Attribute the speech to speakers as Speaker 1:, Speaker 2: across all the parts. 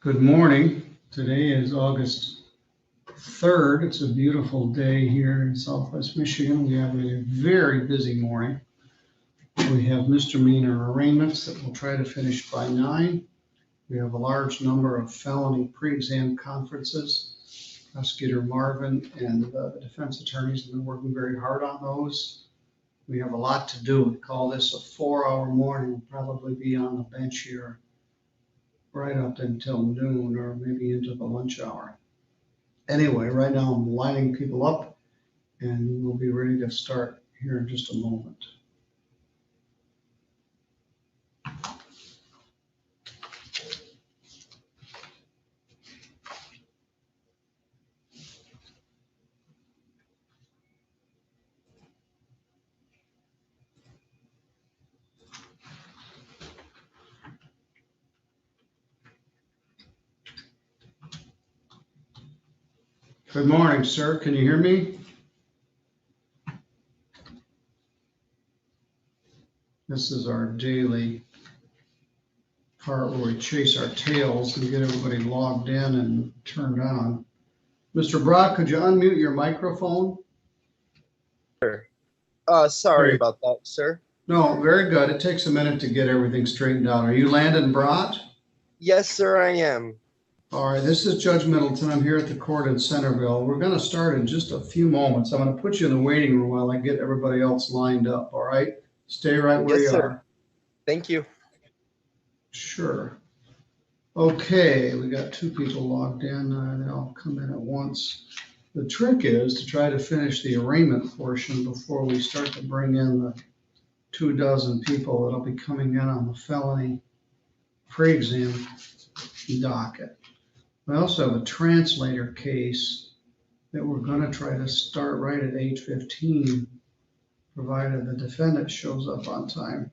Speaker 1: Good morning. Today is August 3rd. It's a beautiful day here in Southwest Michigan. We have a very busy morning. We have misdemeanor arraignments that we'll try to finish by 9. We have a large number of felony pre-exam conferences. Prosecutor Marvin and the defense attorneys have been working very hard on those. We have a lot to do. We call this a 4-hour morning. We'll probably be on the bench here right up until noon or maybe into the lunch hour. Anyway, right now I'm lining people up and we'll be ready to start here in just a moment. Good morning, sir. Can you hear me? This is our daily part where we chase our tails and get everybody logged in and turned on. Mr. Brock, could you unmute your microphone?
Speaker 2: Sure. Sorry about that, sir.
Speaker 1: No, very good. It takes a minute to get everything straightened out. Are you Landon Brott?
Speaker 2: Yes, sir, I am.
Speaker 1: All right, this is Judge Middleton. I'm here at the court in Centerville. We're going to start in just a few moments. I'm going to put you in the waiting room while I get everybody else lined up, all right? Stay right where you are.
Speaker 2: Thank you.
Speaker 1: Sure. Okay, we got 2 people logged in. They all come in at once. The trick is to try to finish the arraignment portion before we start to bring in the 24 people that'll be coming in on the felony pre-exam docket. We also have a translator case that we're going to try to start right at 8:15, provided the defendant shows up on time.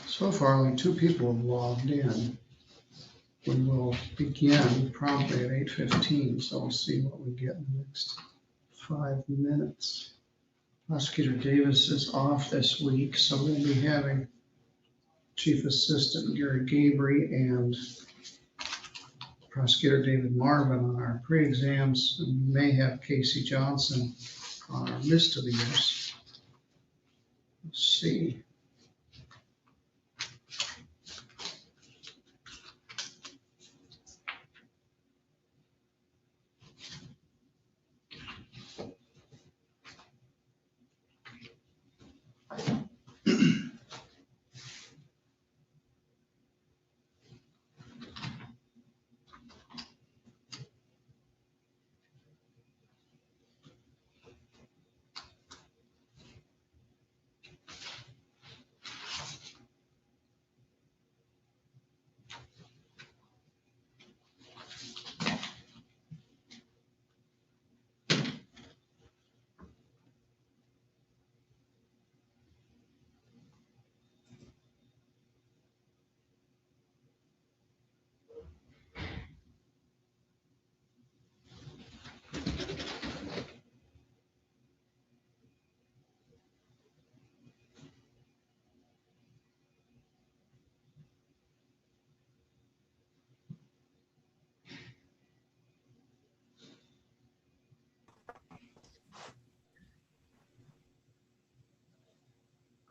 Speaker 1: So far, only 2 people have logged in. We will begin promptly at 8:15, so we'll see what we get in the next 5 minutes. Prosecutor Davis is off this week, so we'll be having Chief Assistant Gary Gabry and Prosecutor David Marvin on our pre-exams, and we may have Casey Johnson on our misdemeanors. Let's see.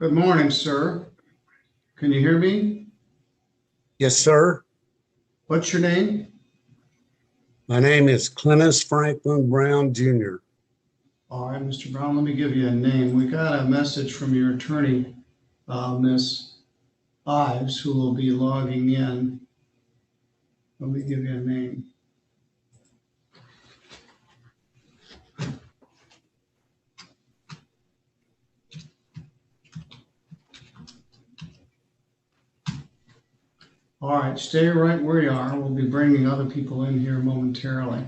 Speaker 1: Good morning, sir. Can you hear me?
Speaker 3: Yes, sir.
Speaker 1: What's your name?
Speaker 3: My name is Clennis Franklin Brown, Jr.
Speaker 1: All right, Mr. Brown, let me give you a name. We got a message from your attorney, Miss Ives, who will be logging in. Let me give you a name. All right, stay right where you are. We'll be bringing other people in here momentarily.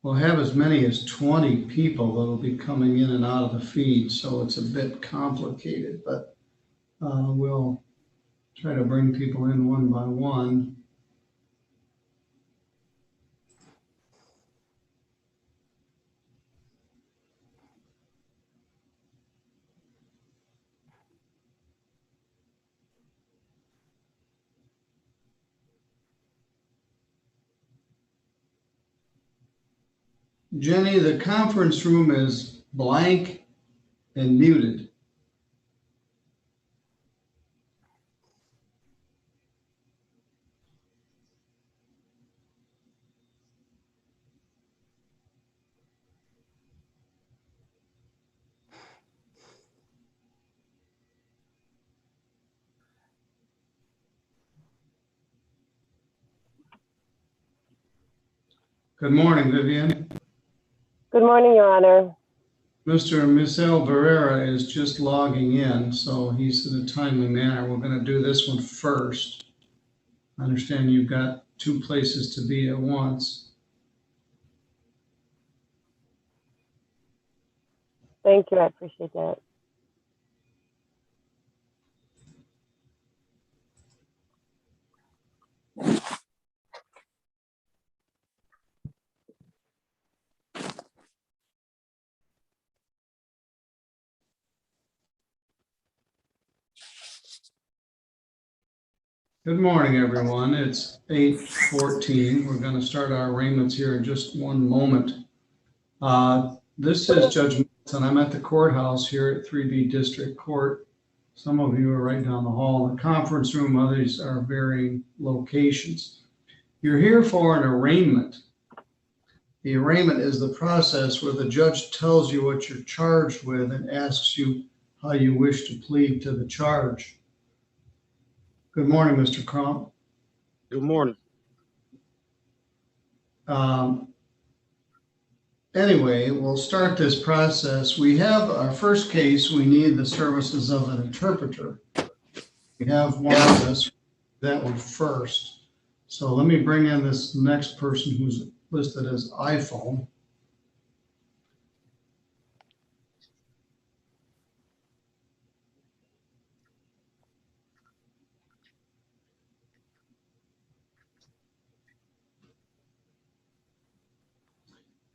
Speaker 1: We'll have as many as 20 people that'll be coming in and out of the feed, so it's a bit complicated, but we'll try to bring people in one by one. Jenny, the conference room is blank and muted. Good morning, Vivian.
Speaker 4: Good morning, Your Honor.
Speaker 1: Mr. Michel Barrera is just logging in, so he's in a timely manner. We're going to do this one first. I understand you've got 2 places to be at once.
Speaker 4: Thank you. I appreciate that.
Speaker 1: Good morning, everyone. It's 8:14. We're going to start our arraignments here in just one moment. This is Judge Middleton. I'm at the courthouse here at 3B District Court. Some of you are right down the hall in the conference room. Others are varying locations. You're here for an arraignment. The arraignment is the process where the judge tells you what you're charged with and asks you how you wish to plead to the charge. Good morning, Mr. Crump.
Speaker 5: Good morning.
Speaker 1: Anyway, we'll start this process. We have our first case. We need the services of an interpreter. We have one of us, that one first. So let me bring in this next person who's listed as iPhone.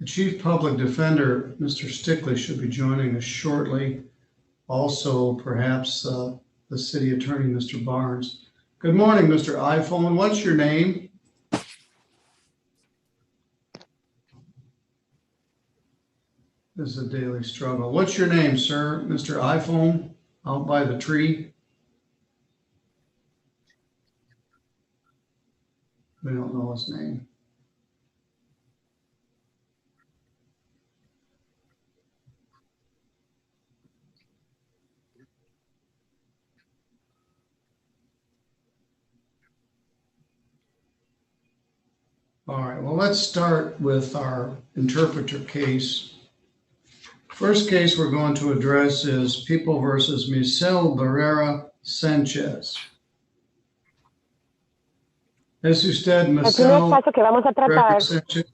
Speaker 1: The Chief Public Defender, Mr. Stickley, should be joining us shortly. Also, perhaps the City Attorney, Mr. Barnes. Good morning, Mr. iPhone. What's your name? This is a daily struggle. What's your name, sir? Mr. iPhone, out by the tree? We don't know his name. All right, well, let's start with our interpreter case. First case we're going to address is People versus Michel Barrera Sanchez. Es usted
Speaker 4: El primer
Speaker 1: Michel
Speaker 4: caso que vamos a
Speaker 1: Barrera
Speaker 4: tratar
Speaker 1: Sanchez?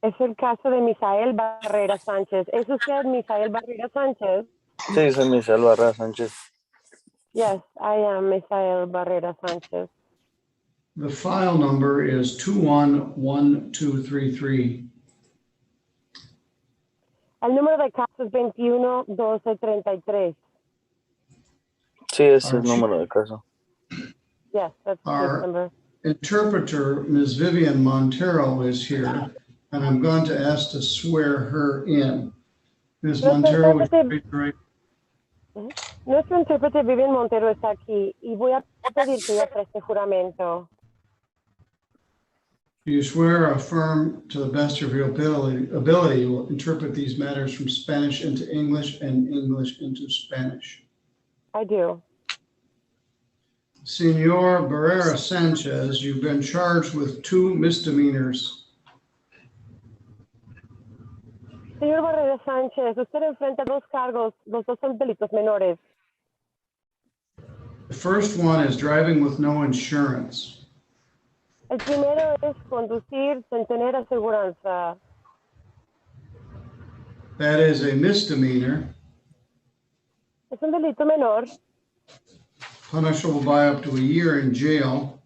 Speaker 4: es el caso de Misael Barrera Sánchez. ¿Es usted Misael Barrera Sánchez?
Speaker 5: Sí, soy Michelle Barra Sánchez.
Speaker 4: Yes, I am Misael Barrera Sánchez.
Speaker 1: The file number is 211233.
Speaker 4: El número de caso es 21-12-33.
Speaker 5: Sí, ese es
Speaker 1: Our
Speaker 5: el número de caso.
Speaker 4: Yes, that's the
Speaker 1: Our-
Speaker 4: number.
Speaker 1: Interpreter, Ms. Vivian Montero, is here, and I'm going to ask to swear her in. Ms. Montero, would you raise your right-
Speaker 4: Nuestro intérprete Vivian Montero está aquí y voy a pedir que ella preste juramento.
Speaker 1: do you swear or affirm to the best of your ability you will interpret these matters from Spanish into English and English into Spanish?
Speaker 4: I do.
Speaker 1: Senor Barrera Sanchez, you've been charged with 2 misdemeanors.
Speaker 4: Señor Barrera Sánchez, usted enfrenta 2 cargos, los 2 son delitos menores.
Speaker 1: The first one is driving with no insurance.
Speaker 4: El primero es conducir sin tener aseguranza.
Speaker 1: That is a misdemeanor,
Speaker 4: Es un delito menor,
Speaker 1: punishable by up to a year in jail,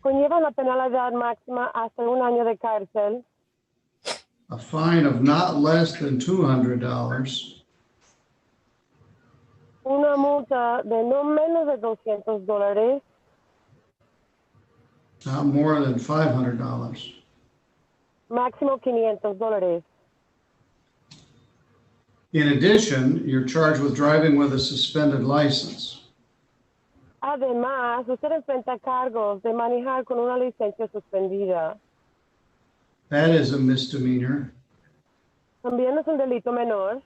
Speaker 4: conlleva una penalidad máxima hasta 1 año de cárcel,
Speaker 1: a fine of not less than $200,
Speaker 4: una multa de no menos de $200,
Speaker 1: not more than $500.
Speaker 4: máximo $500.
Speaker 1: In addition, you're charged with driving with a suspended license.
Speaker 4: Además, usted enfrenta cargos de manejar con una licencia suspendida.
Speaker 1: That is a misdemeanor,
Speaker 4: También es un delito menor,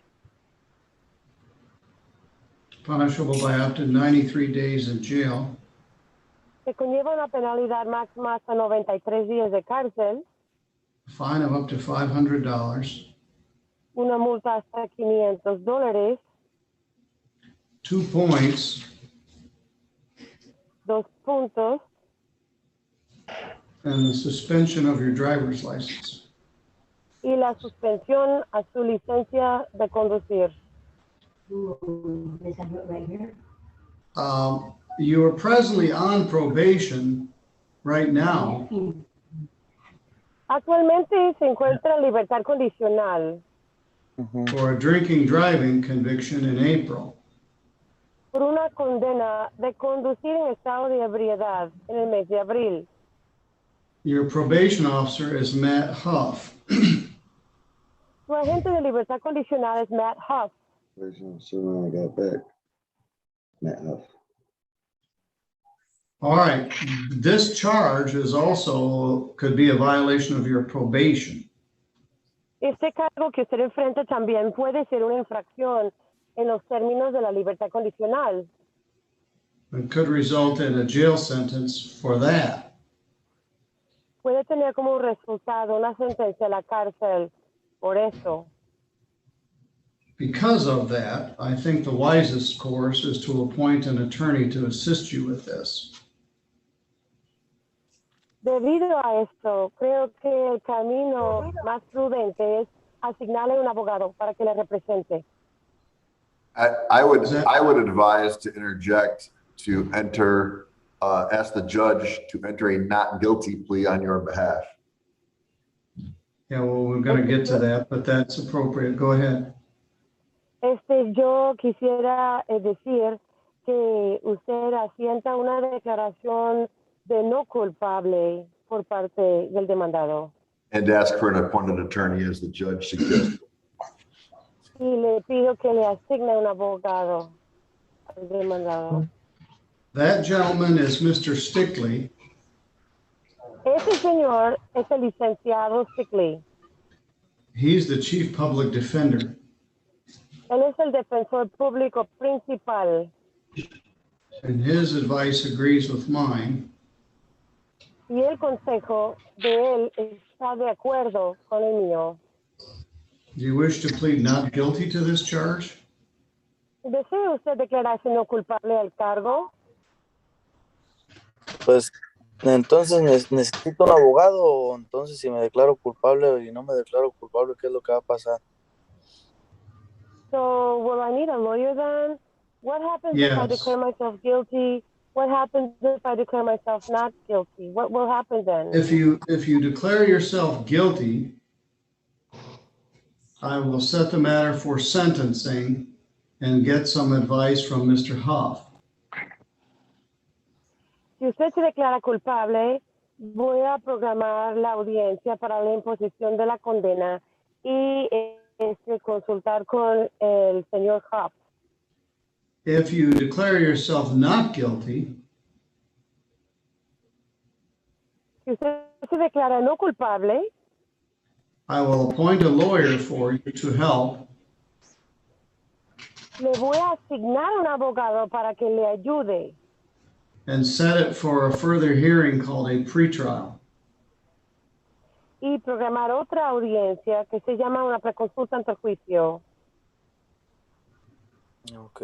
Speaker 1: punishable by up to 93 days in jail,
Speaker 4: que conlleva una penalidad máxima hasta 93 días de cárcel,
Speaker 1: a fine of up to $500,
Speaker 4: una multa hasta $500,
Speaker 1: 2 points,
Speaker 4: 2 puntos,
Speaker 1: and the suspension of your driver's license.
Speaker 4: y la suspensión a su licencia de conducir.
Speaker 1: You are presently on probation right now
Speaker 4: Actualmente se encuentra en libertad condicional
Speaker 1: for a drinking driving conviction in April.
Speaker 4: por una condena de conducir en estado de ebriedad en el mes de abril.
Speaker 1: Your probation officer is Matt Huff.
Speaker 4: Su agente de libertad condicional es Matt Huff.
Speaker 6: So when I got back, Matt Huff.
Speaker 1: All right, this charge is also, could be a violation of your probation.
Speaker 4: Este cargo que usted enfrenta también puede ser una infracción en los términos de la libertad condicional.
Speaker 1: It could result in a jail sentence for that.
Speaker 4: Puede tener como resultado una sentencia a la cárcel por eso.
Speaker 1: Because of that, I think the wisest course is to appoint an attorney to assist you with this.
Speaker 4: Debido a esto, creo que el camino más prudente es asignarle un abogado para que le represente.
Speaker 7: I would advise to interject to enter, ask the judge to enter a not guilty plea on your behalf.
Speaker 1: Yeah, well, we're going to get to that, but that's appropriate. Go ahead.
Speaker 4: Yo quisiera decir que usted asienta una declaración de no culpable por parte del demandado.
Speaker 7: And ask for an appointed attorney as the judge suggested.
Speaker 4: Y le pido que le asigne un abogado al demandado.
Speaker 1: That gentleman is Mr. Stickley.
Speaker 4: Ese señor es el licenciado Stickley.
Speaker 1: He's the chief public defender.
Speaker 4: Él es el defensor público principal.
Speaker 1: And his advice agrees with mine.
Speaker 4: Y el consejo de él está de acuerdo con el mío.
Speaker 1: Do you wish to plead not guilty to this charge?
Speaker 4: ¿Desea usted declararse no culpable al cargo?
Speaker 5: Pues entonces necesito un abogado, o entonces si me declaro culpable y no me declaro culpable, ¿qué es lo que va a pasar?
Speaker 4: So, will I need a lawyer then? What happens if I
Speaker 1: Yes.
Speaker 4: declare myself guilty What happens if I declare myself not guilty? What will happen then?
Speaker 1: If you declare yourself guilty, I will set the matter for sentencing and get some advice from Mr. Huff.
Speaker 4: Si usted se declara culpable, voy a programar la audiencia para la imposición de la condena y consultar con el señor Huff.
Speaker 1: If you declare yourself not guilty,
Speaker 4: Si usted se declara no culpable,
Speaker 1: I will appoint a lawyer for you to help,
Speaker 4: le voy a asignar un abogado para que le ayude
Speaker 1: and set it for a further hearing called a pretrial.
Speaker 4: y programar otra audiencia que se llama una preconsulta ante el juicio.
Speaker 5: Ok.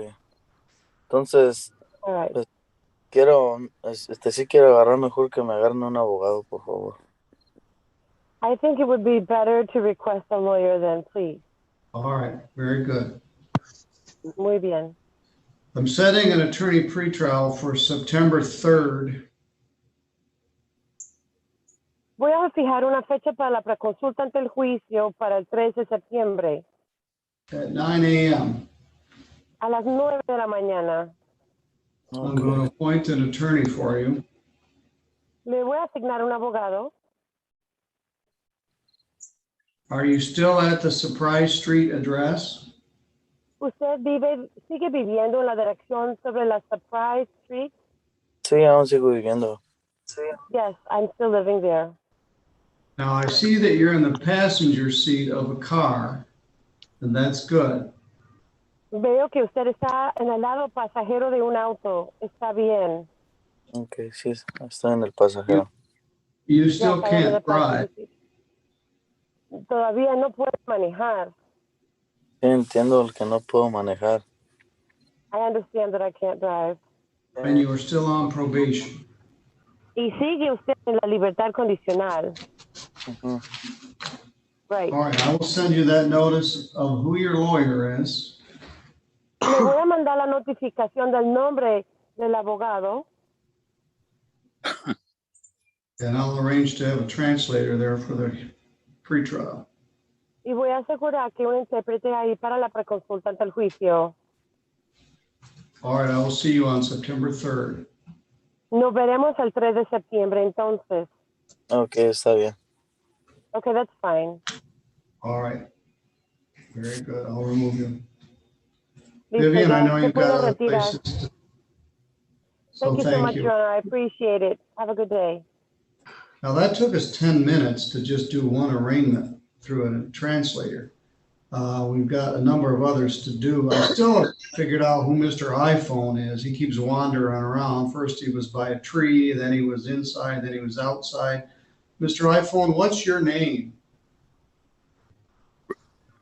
Speaker 5: Entonces,
Speaker 4: All right.
Speaker 5: pues quiero, sí quiero agarrar mejor que me agarren un abogado, por favor.
Speaker 4: I think it would be better to request a lawyer then, please.
Speaker 1: All right, very good.
Speaker 4: Muy bien.
Speaker 1: I'm setting an attorney pretrial for September 3rd
Speaker 4: Voy a fijar una fecha para la preconsulta ante el juicio para el 3 de septiembre
Speaker 1: at 9 a.m.
Speaker 4: a las 9 de la mañana.
Speaker 1: I'm going to appoint an attorney for you.
Speaker 4: Le voy a asignar un abogado.
Speaker 1: Are you still at the Surprise Street address?
Speaker 4: ¿Usted sigue viviendo en la dirección sobre la Surprise Street?
Speaker 5: Sí, aún sigo viviendo.
Speaker 4: Yes, I'm still living there.
Speaker 1: Now, I see that you're in the passenger seat of a car, and that's good.
Speaker 4: Veo que usted está en el lado pasajero de un auto. Está bien.
Speaker 5: Ok, sí, está en el pasajero.
Speaker 1: You still
Speaker 4: Yes, I am in the
Speaker 1: can't drive.
Speaker 4: passenger seat. Todavía no puedo manejar.
Speaker 5: Sí, entiendo el que no puedo manejar.
Speaker 4: I understand that I can't drive.
Speaker 1: And you are still on probation.
Speaker 4: Y sigue usted en la libertad condicional.
Speaker 5: Ujú.
Speaker 4: Right.
Speaker 1: All right, I will send you that notice of who your lawyer is.
Speaker 4: Le voy a mandar la notificación del nombre del abogado
Speaker 1: And I'll arrange to have a translator there for the pretrial.
Speaker 4: y voy a asegurar que un intérprete ahí para la preconsulta ante el juicio.
Speaker 1: All right, I will see you on September 3rd.
Speaker 4: Nos veremos el 3 de septiembre entonces.
Speaker 5: Ok, está bien.
Speaker 4: Okay, that's fine.
Speaker 1: All right. Very good. I'll remove you.
Speaker 4: Listo,
Speaker 1: Vivian, I
Speaker 4: ya
Speaker 1: know
Speaker 4: se
Speaker 1: you've
Speaker 4: puede
Speaker 1: got other
Speaker 4: retirar.
Speaker 1: places to. So
Speaker 4: Thank you so
Speaker 1: thank
Speaker 4: much,
Speaker 1: you.
Speaker 4: Your Honor. I appreciate it. Have a good day.
Speaker 1: Now, that took us 10 minutes to just do one arraignment through a translator. We've got a number of others to do. I still haven't figured out who Mr. iPhone is. He keeps wandering around. First he was by a tree, then he was inside, then he was outside. Mr. iPhone, what's your name?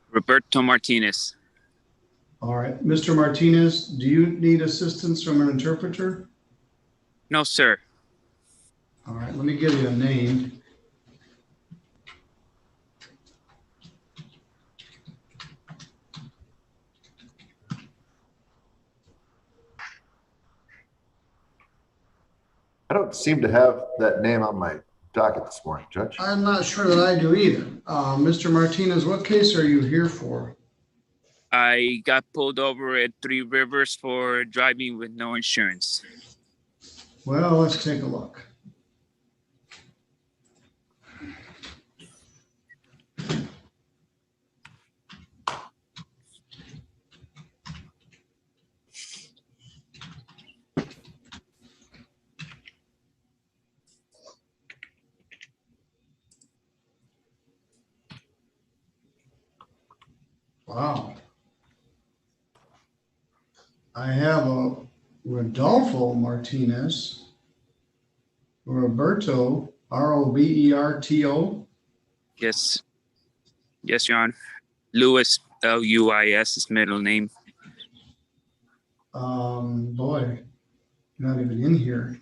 Speaker 8: Roberto Martinez.
Speaker 1: All right. Mr. Martinez, do you need assistance from an interpreter?
Speaker 8: No, sir.
Speaker 1: All right, let me give you a name.
Speaker 7: I don't seem to have that name on my docket this morning, Judge.
Speaker 1: I'm not sure that I do either. Mr. Martinez, what case are you here for?
Speaker 8: I got pulled over at Three Rivers for driving with no insurance.
Speaker 1: Well, let's take a look. Wow. I have a Rodolfo Martinez, Roberto, Roberto.
Speaker 8: Yes. Yes, Your Honor. Louis, Luis, his middle name.
Speaker 1: Boy, not even in here.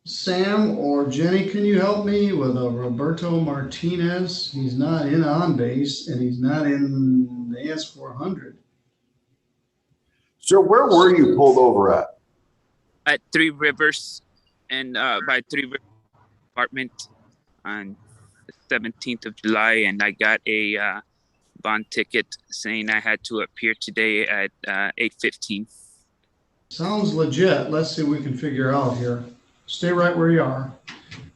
Speaker 1: Sam or Jenny, can you help me with a Roberto Martinez? He's not in on base and he's not in the AS400.
Speaker 7: Sir, where were you pulled over at?
Speaker 8: At Three Rivers and by Three Rivers apartment on the 17th of July, and I got a bond ticket saying I had to appear today at 8:15.
Speaker 1: Sounds legit. Let's see what we can figure out here. Stay right where you are.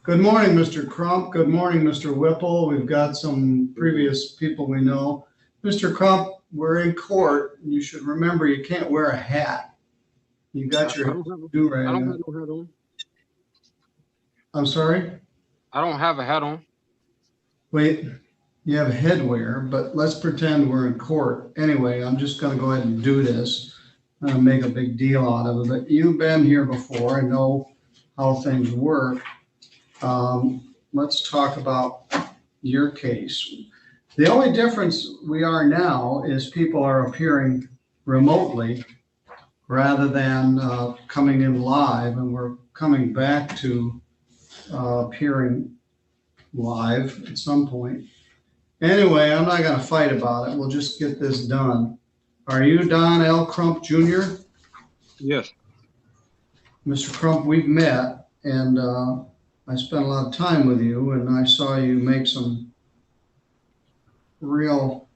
Speaker 1: Good morning, Mr. Crump. Good morning, Mr. Whipple. We've got some previous people we know. Mr. Crump, we're in court. You should remember you can't wear a hat. You got your do-rag.
Speaker 9: I don't have no hat on.
Speaker 1: I'm sorry?
Speaker 9: I don't have a hat on.
Speaker 1: Wait, you have headwear, but let's pretend we're in court. Anyway, I'm just going to go ahead and do this. I'm going to make a big deal out of it. But you've been here before and know how things work. Let's talk about your case. The only difference we are now is people are appearing remotely rather than coming in live, and we're coming back to appearing live at some point. Anyway, I'm not going to fight about it. We'll just get this done. Are you Don L. Crump Jr.?
Speaker 9: Yes.
Speaker 1: Mr. Crump, we've met, and I spent a lot of time with you, and I saw you make some real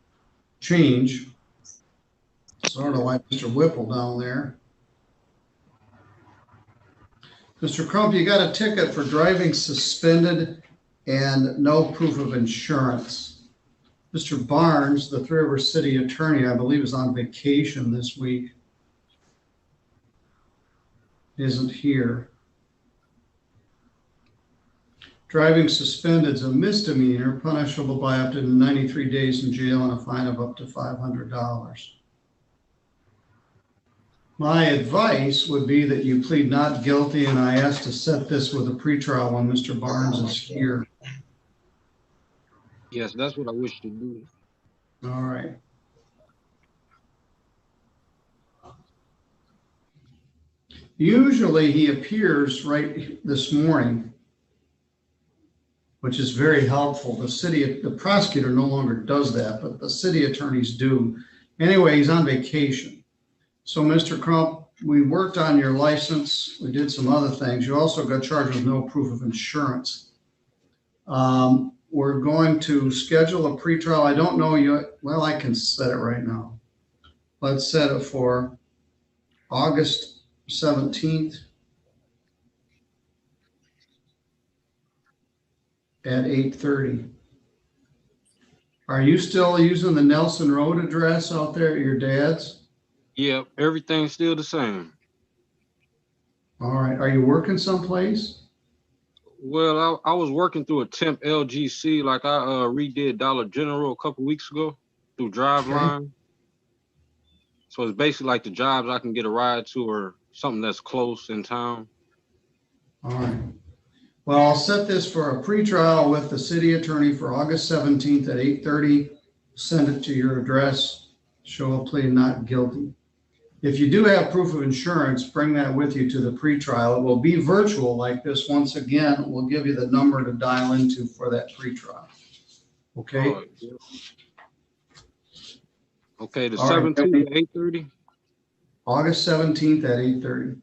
Speaker 1: change, sort of like Mr. Whipple down there. Mr. Crump, you got a ticket for driving suspended and no proof of insurance. Mr. Barnes, the Three Rivers City Attorney, I believe is on vacation this week, isn't here. Driving suspended is a misdemeanor, punishable by up to 93 days in jail and a fine of up to $500. My advice would be that you plead not guilty, and I ask to set this with a pretrial when Mr. Barnes is here.
Speaker 9: Yes, that's what I wish to do.
Speaker 1: All right. Usually he appears right this morning, which is very helpful. The prosecutor no longer does that, but the city attorneys do. Anyway, he's on vacation. So, Mr. Crump, we worked on your license. We did some other things. You also got charged with no proof of insurance. We're going to schedule a pretrial. I don't know you. Well, I can set it right now. Let's set it for August 17th at 8:30. Are you still using the Nelson Road address out there at your dad's?
Speaker 9: Yep, everything's still the same.
Speaker 1: All right. Are you working someplace?
Speaker 9: Well, I was working through a temp LGC, like I redid Dollar General a couple weeks ago through Driveline. So it's basically like the jobs I can get a ride to or something that's close in town.
Speaker 1: All right. Well, I'll set this for a pretrial with the city attorney for August 17th at 8:30. Send it to your address. Show a plea not guilty. If you do have proof of insurance, bring that with you to the pretrial. It will be virtual like this. Once again, we'll give you the number to dial into for that pretrial. Okay?
Speaker 9: Oh, yeah. Okay, the
Speaker 1: All right.
Speaker 9: 17th at 8:30?
Speaker 1: August 17th at 8:30.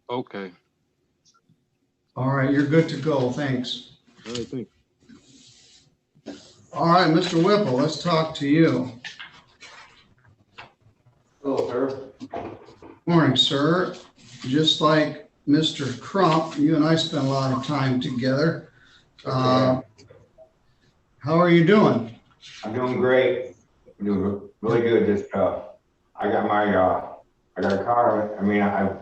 Speaker 9: Okay.
Speaker 1: All right, you're good to go. Thanks.
Speaker 9: All right, thank you.
Speaker 1: All right, Mr. Whipple, let's talk to you.
Speaker 6: Hello, sir.
Speaker 1: Morning, sir. Just like Mr. Crump, you and I spent a lot of time together. How are you doing?
Speaker 10: I'm doing great. I'm doing really good. Just I got a car. I mean, I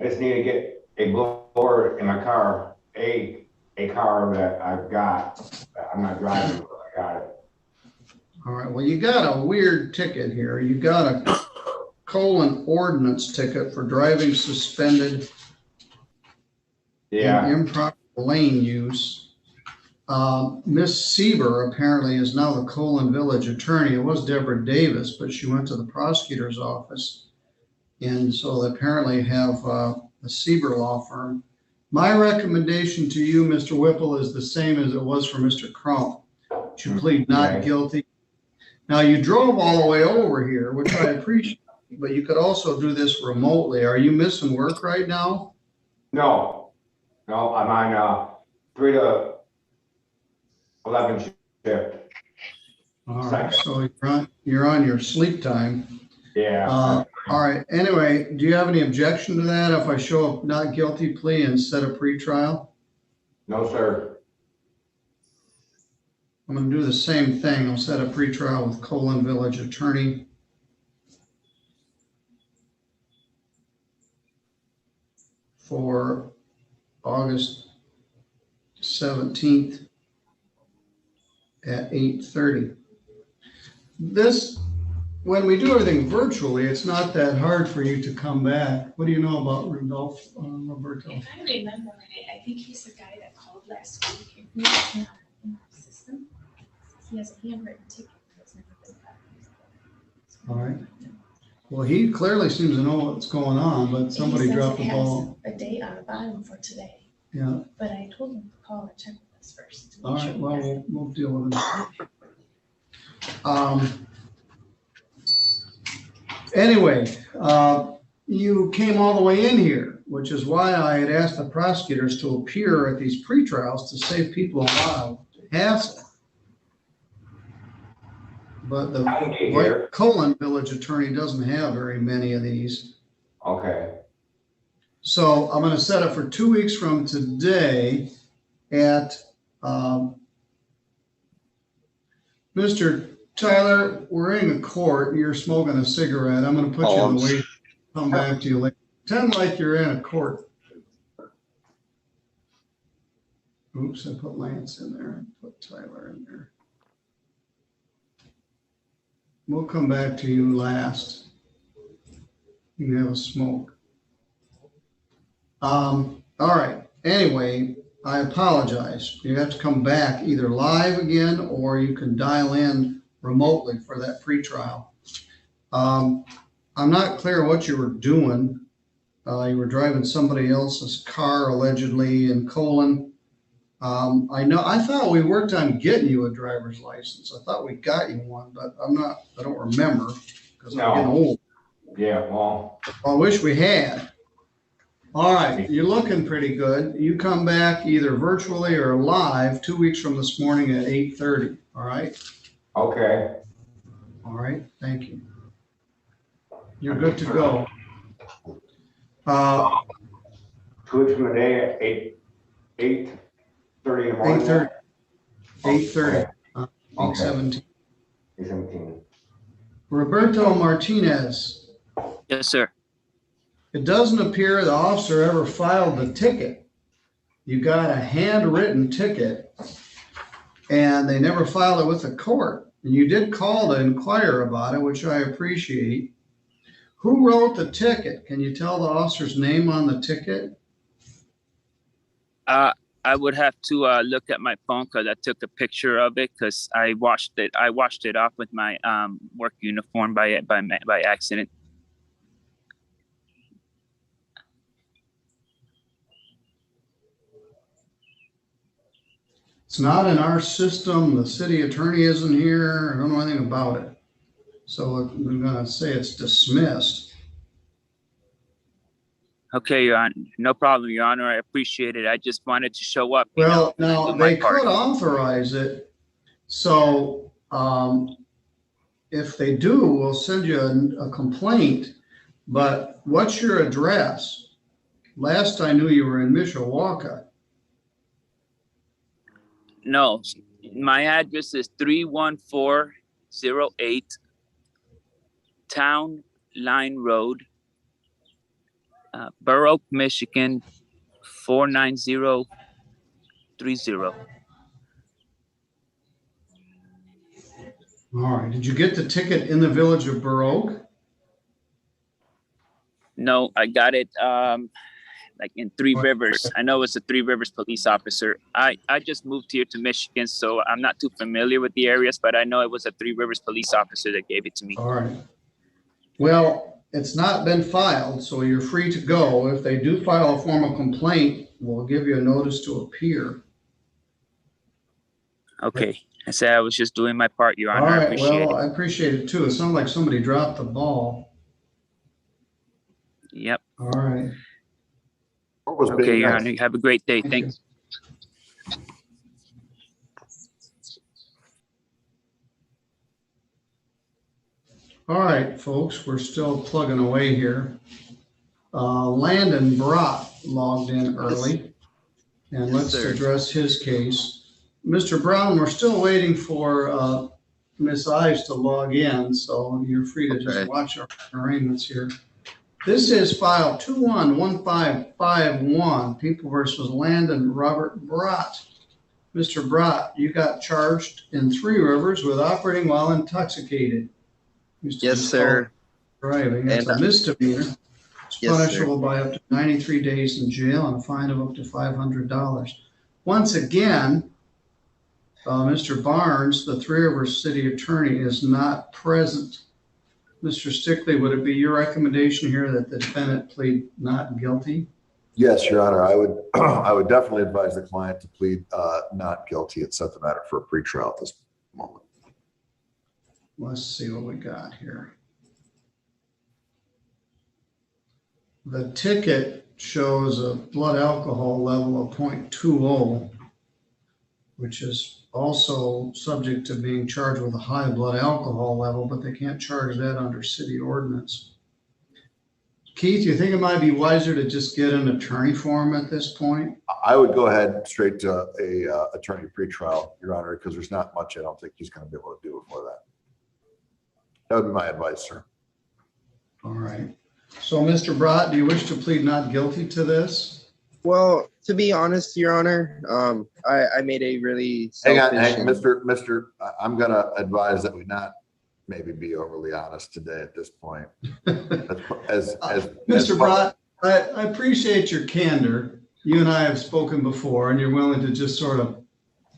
Speaker 10: just need to get a blower in my car. A car that I've got. I'm not driving, but I got it.
Speaker 1: All right. Well, you got a weird ticket here. You got a ordinance ticket for driving suspended.
Speaker 10: Yeah.
Speaker 1: And improper lane use. Miss Sieber apparently is now the Colon Village attorney. It was Deborah Davis, but she went to the prosecutor's office. And so they apparently have a Sieber law firm. My recommendation to you, Mr. Whipple, is the same as it was for Mr. Crump. You plead not guilty. Now, you drove all the way over here, which I appreciate. but you could also do this remotely. Are you missing work right now?
Speaker 10: No, I'm on 3 to 11 shift.
Speaker 1: All right, so you're on your sleep time.
Speaker 10: Yeah.
Speaker 1: All right, anyway, do you have any objection to that if I show a not guilty plea instead of pretrial?
Speaker 10: No, sir.
Speaker 1: I'm gonna do the same thing. I'll set a pretrial with Colon Village Attorney. For August 17th at 8:30. This, when we do everything virtually, it's not that hard for you to come back. What do you know about Rudolph, Roberto?
Speaker 11: If I remember right, I think he's the guy that called last week. And he's not in our system. He has a handwritten ticket that's never been filed.
Speaker 1: All right. Well, he clearly seems to know what's going on, but somebody dropped the ball.
Speaker 11: A date on the bottom for today.
Speaker 1: Yeah.
Speaker 11: But I told him to call and check with us first.
Speaker 1: All right. Well, we'll deal with it. Anyway, you came all the way in here, which is why I had asked the prosecutors to appear at these pretrials to save people a lot of hassle. But the Colon Village Attorney doesn't have very many of these.
Speaker 10: Okay.
Speaker 1: So I'm going to set it for 2 weeks from today at Mr. Tyler, we're in the court. You're smoking a cigarette. I'm going to put you in the way. Come back to you later. Pretend like you're in a court. Oops, I put Lance in there. Put Tyler in there. We'll come back to you last. You can have a smoke. All right. Anyway, I apologize. You have to come back either live again or you can dial in remotely for that pretrial. I'm not clear what you were doing. You were driving somebody else's car allegedly in Colon. I thought we worked on getting you a driver's license. I thought we got you one, but I don't remember because I'm getting old.
Speaker 10: Yeah, well.
Speaker 1: I wish we had. All right, you're looking pretty good. You come back either virtually or live 2 weeks from this morning at 8:30. All right?
Speaker 10: Okay.
Speaker 1: All right, thank you. You're good to go.
Speaker 10: 2 weeks from today at 8:30 in the morning.
Speaker 1: 8:30. 8:30.
Speaker 10: Okay.
Speaker 1: 8:17.
Speaker 10: 8:17.
Speaker 1: Roberto Martinez.
Speaker 8: Yes, sir.
Speaker 1: It doesn't appear the officer ever filed the ticket. You got a handwritten ticket and they never filed it with the court. And you did call to inquire about it, which I appreciate. Who wrote the ticket? Can you tell the officer's name on the ticket?
Speaker 8: I would have to look at my phone because I took a picture of it because I washed it off with my work uniform by accident.
Speaker 1: It's not in our system. The city attorney isn't here. I don't know anything about it. So we're going to say it's dismissed.
Speaker 8: Okay, Your Honor. No problem, Your Honor. I appreciate it. I just wanted to show up.
Speaker 1: Well, now they could authorize it. So if they do, we'll send you a complaint. But what's your address? Last I knew you were in Mishawaka.
Speaker 8: No, my address is 31408 Town Line Road, Burr Oak, Michigan, 49030.
Speaker 1: All right. Did you get the ticket in the village of Burr Oak?
Speaker 8: No, I got it like in Three Rivers. I know it's a Three Rivers police officer. I just moved here to Michigan, so I'm not too familiar with the areas, but I know it was a Three Rivers police officer that gave it to me.
Speaker 1: All right. Well, it's not been filed, so you're free to go. If they do file a formal complaint, we'll give you a notice to appear.
Speaker 8: Okay. I said I was just doing my part, Your Honor.
Speaker 1: All right.
Speaker 8: I appreciate it.
Speaker 1: Well, I appreciate it too. It sounded like somebody dropped the ball. All right.
Speaker 7: What was
Speaker 8: Okay,
Speaker 7: being
Speaker 8: Your
Speaker 7: asked?
Speaker 8: Honor. You have a great day.
Speaker 1: Thank
Speaker 8: Thanks.
Speaker 1: All right, folks, we're still plugging away here. Landon Brott logged in early, and
Speaker 2: Yes,
Speaker 1: let's
Speaker 2: sir.
Speaker 1: address his case. Mr. Brown, we're still waiting for Miss Ives to log in, so you're free to just
Speaker 2: Okay.
Speaker 1: watch our arraignments here. This is file 211551, People versus Landon Robert Brott. Mr. Brott, you got charged in Three Rivers with operating while intoxicated. Used to
Speaker 2: Yes,
Speaker 1: just call it
Speaker 2: sir.
Speaker 1: Driving. It's
Speaker 2: And,
Speaker 1: a misdemeanor. It's
Speaker 2: yes, sir.
Speaker 1: punishable by up to 93 days in jail and a fine of up to $500. Once again, Mr. Barnes, the Three Rivers City Attorney, is not present. Mr. Stickley, would it be your recommendation here that the defendant plead not guilty?
Speaker 7: Yes, Your Honor, I would, I would definitely advise the client to plead not guilty and set the matter for a pretrial at this moment.
Speaker 1: Let's see what we got here. The ticket shows a blood alcohol level of 0.20, which is also subject to being charged with a high blood alcohol level, but they can't charge that under city ordinance. Keith, you think it might be wiser to just get an attorney for him at this point?
Speaker 7: I would go ahead straight to a attorney pretrial, Your Honor, because there's not much I don't think he's going to be able to do before that. That would be my advice, sir.
Speaker 1: All right. So, Mr. Brott, do you wish to plead not guilty to this?
Speaker 2: Well, to be honest, Your Honor, I made a really
Speaker 7: Hang on,
Speaker 2: selfish
Speaker 7: Mr. I'm going to advise that we not maybe be overly honest today at this point.
Speaker 1: Mr. Brott, I appreciate your candor. You and I have spoken before, and you're willing to just sort of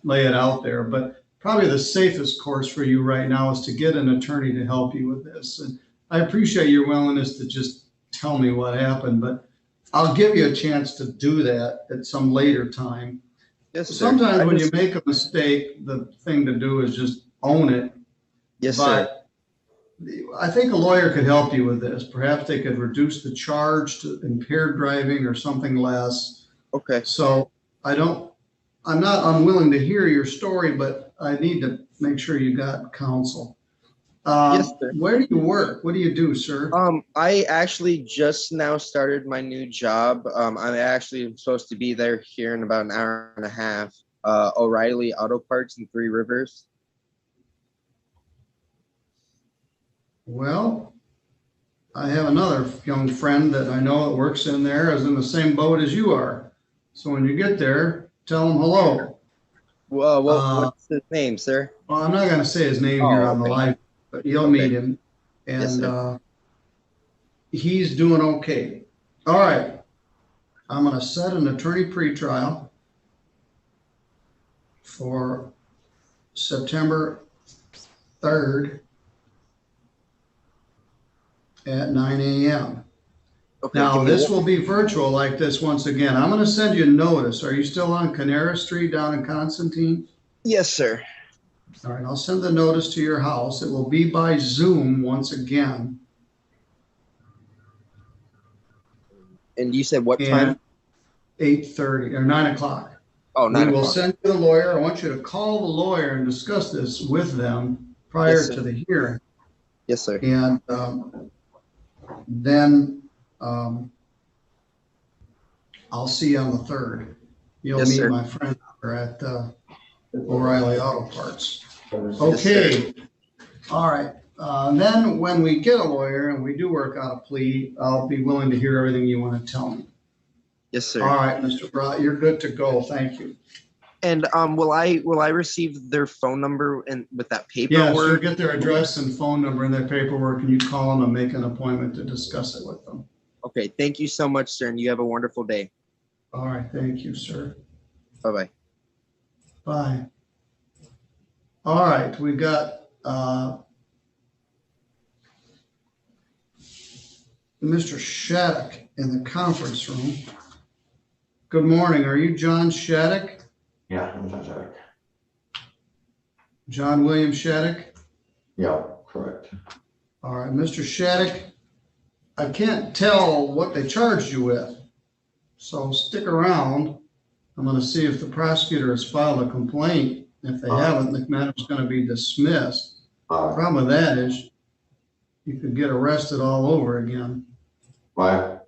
Speaker 1: lay it out there. But probably the safest course for you right now is to get an attorney to help you with this. And I appreciate your willingness to just tell me what happened, but I'll give you a chance to do that at some later time.
Speaker 2: Yes, sir.
Speaker 1: Sometimes when you make a mistake, the thing to do is just own it.
Speaker 2: Yes, sir.
Speaker 1: But I think a lawyer could help you with this. Perhaps they could reduce the charge to impaired driving or something less.
Speaker 2: Okay.
Speaker 1: So I'm not unwilling to hear your story, but I need to make sure you got counsel.
Speaker 2: Yes, sir.
Speaker 1: Where do you work? What do you do, sir?
Speaker 2: I actually just now started my new job. I'm actually supposed to be there here in about an hour and a half. O'Reilly Auto Parts in Three Rivers.
Speaker 1: Well, I have another young friend that I know that works in there, is in the same boat as you are. So when you get there, tell him hello.
Speaker 2: Well, what's his name, sir?
Speaker 1: Well, I'm not going to say his name here on the live, but you'll meet him.
Speaker 2: Yes,
Speaker 1: And he's doing okay. All right. I'm going to set an attorney pretrial for September 3rd at 9 a.m.
Speaker 2: Okay.
Speaker 1: Now, this will be virtual like this once again. I'm going to send you a notice. Are you still on Canara Street down in Constantine?
Speaker 2: Yes, sir.
Speaker 1: All right, I'll send the notice to your house. It will be by Zoom once again.
Speaker 2: And you said what time?
Speaker 1: 8:30 or 9 o'clock.
Speaker 2: Oh, 9
Speaker 1: We will
Speaker 2: o'clock.
Speaker 1: send you the lawyer. I want you to call the lawyer and discuss this with them prior
Speaker 2: Yes, sir.
Speaker 1: to the hearing.
Speaker 2: Yes, sir.
Speaker 1: And then I'll see you on the 3rd. You'll
Speaker 2: Yes,
Speaker 1: meet
Speaker 2: sir.
Speaker 1: my friend at O'Reilly Auto Parts.
Speaker 2: Yes,
Speaker 1: Okay. All right. Then when we get a lawyer and we do work out a plea, I'll be willing to hear everything you want to tell me.
Speaker 2: Yes, sir.
Speaker 1: All right, Mr. Brott, you're good to go. Thank you.
Speaker 2: And will I receive their phone number and with that
Speaker 1: Yes, you'll
Speaker 2: paperwork?
Speaker 1: get their address and phone number and their paperwork, and you call them and make an appointment to discuss it with them.
Speaker 2: Okay. Thank you so much, sir, and you have a wonderful day.
Speaker 1: All right. Thank you, sir.
Speaker 2: Bye-bye.
Speaker 1: Bye. All right. We got Mr. Shattuck in the conference room. Good morning. Are you John Shattuck?
Speaker 10: Yeah, I'm not sure.
Speaker 1: John William Shattuck?
Speaker 10: Yeah, correct.
Speaker 1: All right, Mr. Shattuck, I can't tell what they charged you with. So stick around. I'm going to see if the prosecutor has filed a complaint. If they haven't, the matter's going to be dismissed. The problem with that is you could get arrested all over again.
Speaker 7: Why?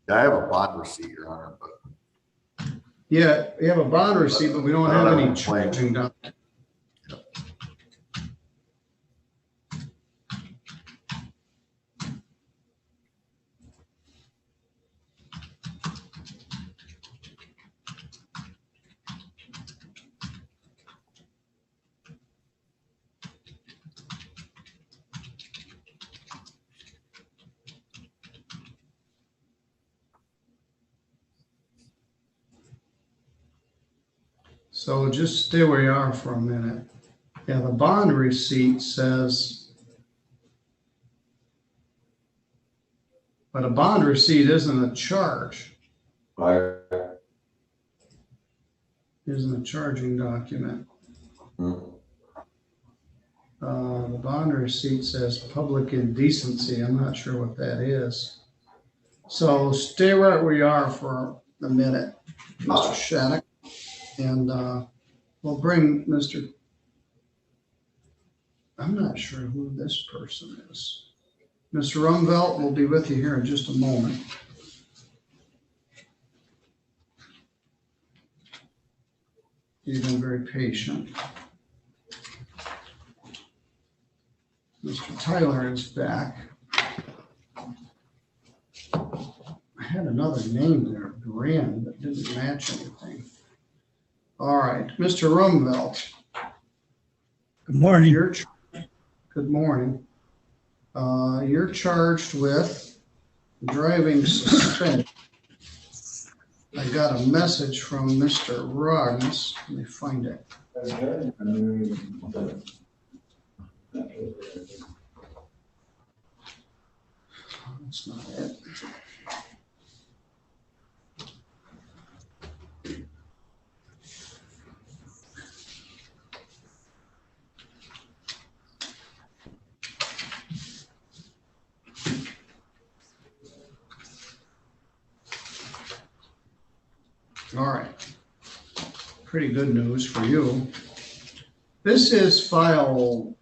Speaker 7: I have a bond receipt, Your Honor, but.
Speaker 1: Yeah, we have a bond receipt, but we don't have any charging down. So just stay where you are for a minute. Yeah, the bond receipt says, but a bond receipt isn't a charge.
Speaker 7: Right.
Speaker 1: Isn't a charging document. The bond receipt says public indecency. I'm not sure what that is. So stay right where you are for a minute, Mr. Shattuck. And we'll bring Mr. I'm not sure who this person is. Mr. Rumvelt will be with you here in just a moment. You've been very patient. Mr. Tyler is back. I had another name there, Duran, that didn't match anything. All right, Mr. Rumvelt.
Speaker 12: Good morning.
Speaker 1: Good morning. You're charged with driving suspended. I got a message from Mr. Rognes. Let me find it. That's not it. All right. Pretty good news for you. This is file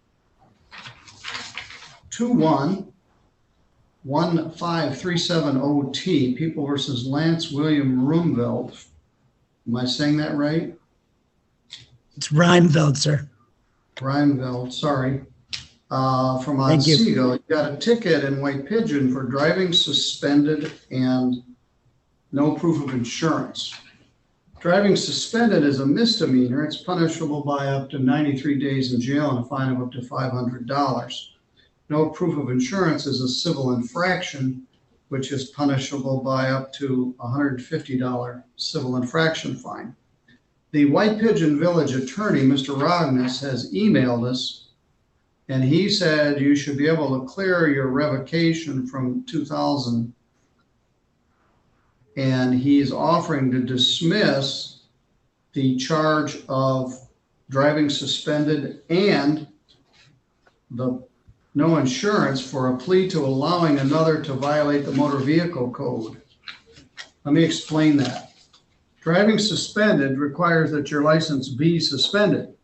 Speaker 1: 21-15370T, People versus Lance William Rumvelt. Am I saying that right?
Speaker 12: It's Rheinveld, sir.
Speaker 1: Rheinveld, sorry. From Otsego. You got a ticket in White Pigeon for driving suspended and no proof of insurance. Driving suspended is a misdemeanor. It's punishable by up to 93 days in jail and a fine of up to $500. No proof of insurance is a civil infraction, which is punishable by up to $150 civil infraction fine. The White Pigeon Village attorney, Mr. Rognes, has emailed us, and he said you should be able to clear your revocation from 2000. And he's offering to dismiss the charge of driving suspended and the no insurance for a plea to allowing another to violate the motor vehicle code. Let me explain that. Driving suspended requires that your license be suspended,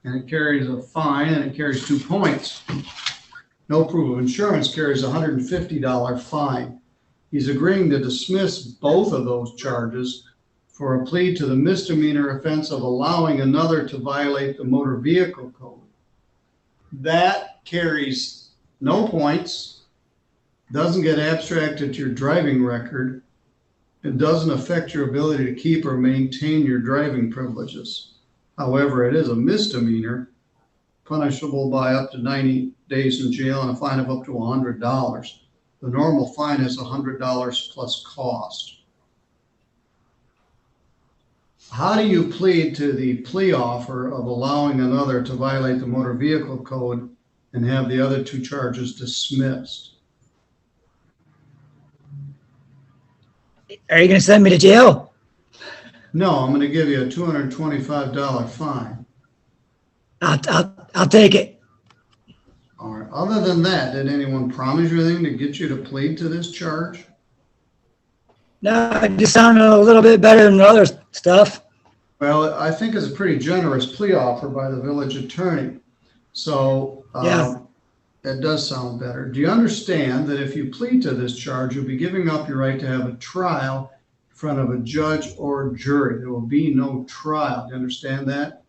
Speaker 1: and it carries a fine and it carries 2 points. No proof of insurance carries a $150 fine. He's agreeing to dismiss both of those charges for a plea to the misdemeanor offense of allowing another to violate the motor vehicle code. That carries no points, doesn't get abstracted to your driving record, it doesn't affect your ability to keep or maintain your driving privileges. However, it is a misdemeanor, punishable by up to 90 days in jail and a fine of up to $100. The normal fine is $100 plus cost. How do you plead to the plea offer of allowing another to violate the motor vehicle code and have the other 2 charges dismissed?
Speaker 12: Are you going to send me to jail?
Speaker 1: No, I'm going to give you a $225 fine.
Speaker 12: I'll take it.
Speaker 1: All right. Other than that, did anyone promise you anything to get you to plead to this charge?
Speaker 12: No, it just sounded a little bit better than the other stuff.
Speaker 1: Well, I think it's a pretty generous plea offer by the village attorney. So
Speaker 12: Yeah.
Speaker 1: it does sound better. Do you understand that if you plead to this charge, you'll be giving up your right to have a trial in front of a judge or jury? There will be no trial. Do you understand that?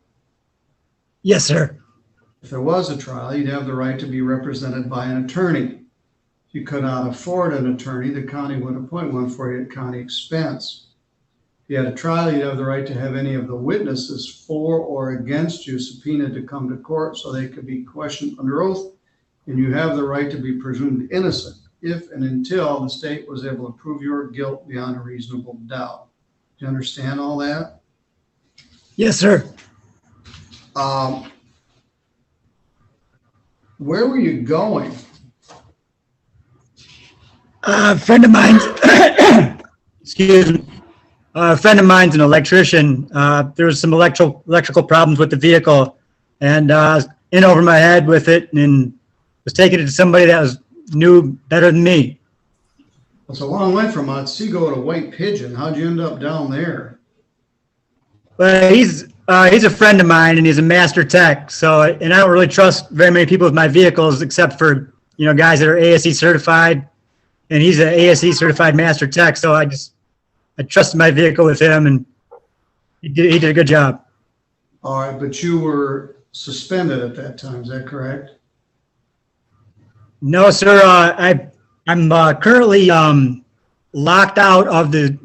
Speaker 12: Yes, sir.
Speaker 1: If there was a trial, you'd have the right to be represented by an attorney. If you could not afford an attorney, the county would appoint one for you at county expense. If you had a trial, you'd have the right to have any of the witnesses for or against you subpoenaed to come to court so they could be questioned under oath, and you have the right to be presumed innocent if and until the state was able to prove your guilt beyond a reasonable doubt. Do you understand all that?
Speaker 12: Yes, sir.
Speaker 1: Where were you going?
Speaker 12: A friend of mine's, excuse me, a friend of mine's an electrician. There was some electrical problems with the vehicle, and in over my head with it, and was taking it to somebody that knew better than me.
Speaker 1: It's a long way from Otsego to White Pigeon. How'd you end up down there?
Speaker 12: But he's a friend of mine, and he's a master tech. So, and I don't really trust very many people with my vehicles, except for guys that are ASE certified. And he's an ASE certified master tech, so I trusted my vehicle with him, and he did a good job.
Speaker 1: All right, but you were suspended at that time, is that correct?
Speaker 12: No, sir. I'm currently locked out of the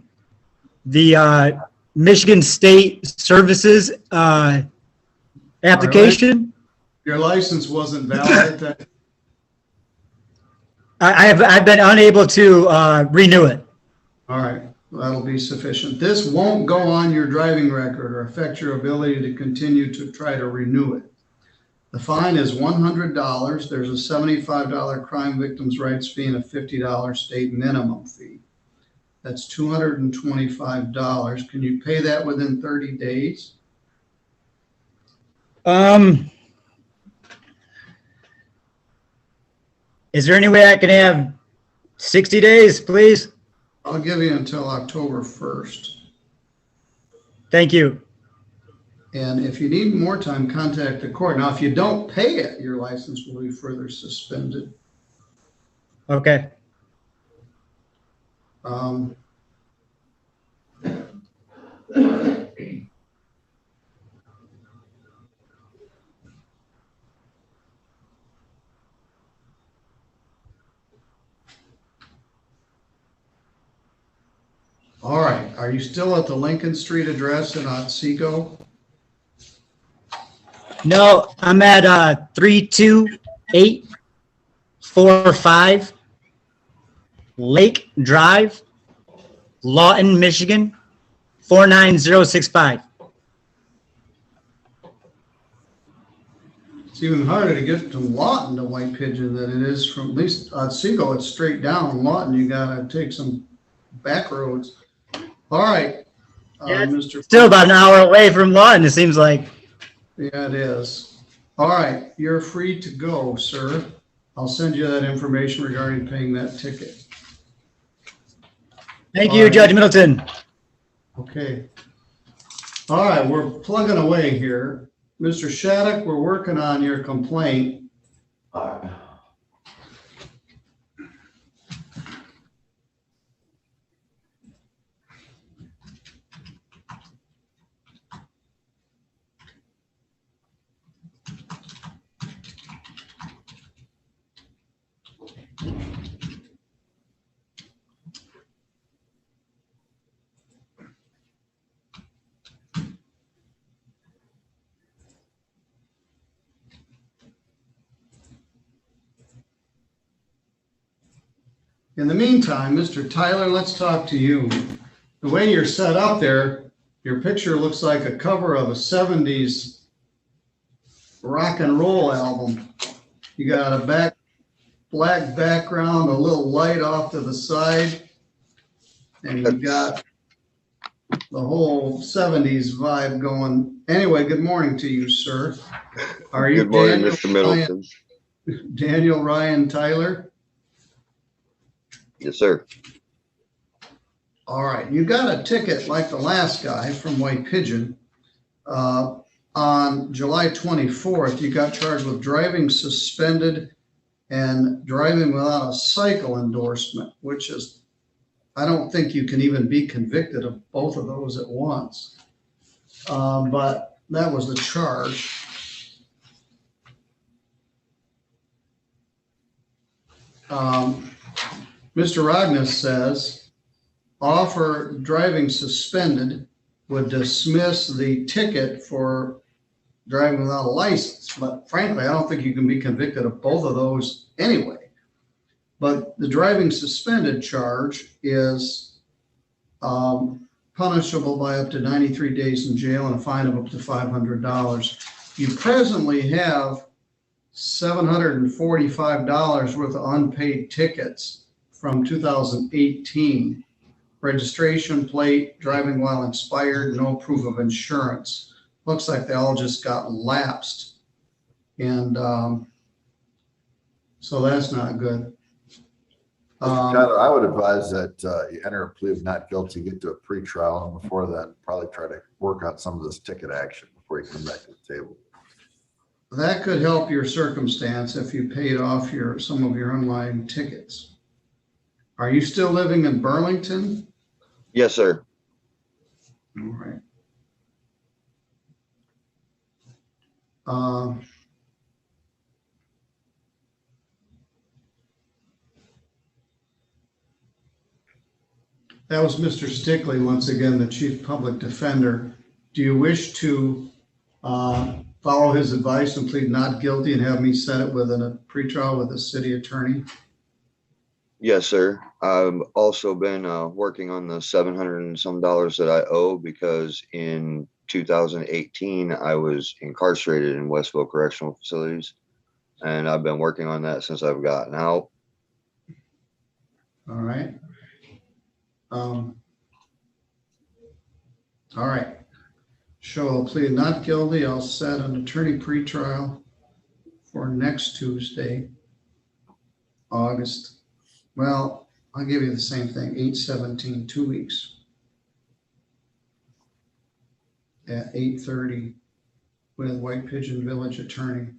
Speaker 12: Michigan State Services application.
Speaker 1: Right. Your license wasn't valid at that.
Speaker 12: I've been unable to renew it.
Speaker 1: All right, that'll be sufficient. This won't go on your driving record or affect your ability to continue to try to renew it. The fine is $100. There's a $75 crime victims' rights fee and a $50 state minimum fee. That's $225. Can you pay that within 30 days?
Speaker 12: Is there any way I can have 60 days, please?
Speaker 1: I'll give you until October 1st.
Speaker 12: Thank you.
Speaker 1: And if you need more time, contact the court. Now, if you don't pay it, your license will be further suspended.
Speaker 12: Okay.
Speaker 1: All right. Are you still at the Lincoln Street address in Otsego?
Speaker 12: No, I'm at 32845 Lake Drive, Lawton, Michigan, 49065.
Speaker 1: It's even harder to get to Lawton to White Pigeon than it is from, at least Otsego, it's straight down. Lawton, you gotta take some back roads. All right, Mr.
Speaker 12: Still about an hour away from Lawton, it seems like.
Speaker 1: Yeah, it is. All right, you're free to go, sir. I'll send you that information regarding paying that ticket.
Speaker 12: Thank you, Judge Middleton.
Speaker 1: Okay. All right, we're plugging away here. Mr. Shattuck, we're working on your complaint. In the meantime, Mr. Tyler, let's talk to you. The way you're set up there, your picture looks like a cover of a 70s rock and roll album. You got a black background, a little light off to the side, and you got the whole 70s vibe going. Anyway, good morning to you, sir. Are you
Speaker 13: Good morning,
Speaker 1: Daniel
Speaker 13: Mr. Middleton.
Speaker 1: Daniel Ryan Tyler.
Speaker 13: Yes, sir.
Speaker 1: All right, you got a ticket like the last guy from White Pigeon. On July 24th, you got charged with driving suspended and driving without a cycle endorsement, which is, I don't think you can even be convicted of both of those at once. But that was the charge. Mr. Rognes says, offer driving suspended would dismiss the ticket for driving without a license. But frankly, I don't think you can be convicted of both of those anyway. But the driving suspended charge is punishable by up to 93 days in jail and a fine of up to $500. You presently have $745 worth of unpaid tickets from 2018. Registration plate, driving while expired, no proof of insurance. Looks like they all just got lapsed. And so that's not good.
Speaker 7: Tyler, I would advise that you enter a plea of not guilty, get to a pretrial, and before that, probably try to work out some of this ticket action before you come back to the table.
Speaker 1: That could help your circumstance if you paid off some of your online tickets. Are you still living in Burlington?
Speaker 13: Yes, sir.
Speaker 1: All right. That was Mr. Stickley, once again, the Chief Public Defender. Do you wish to follow his advice and plead not guilty and have me set it within a pretrial with the city attorney?
Speaker 13: Yes, sir. I've also been working on the $700 and some that I owe because in 2018 I was incarcerated in Westville Correctional Facilities, and I've been working on that since I've gotten out.
Speaker 1: All right. All right. Show a plea not guilty. I'll set an attorney pretrial for next Tuesday, August. Well, I'll give you the same thing, 8/17, 2 weeks at 8:30 with White Pigeon Village attorney.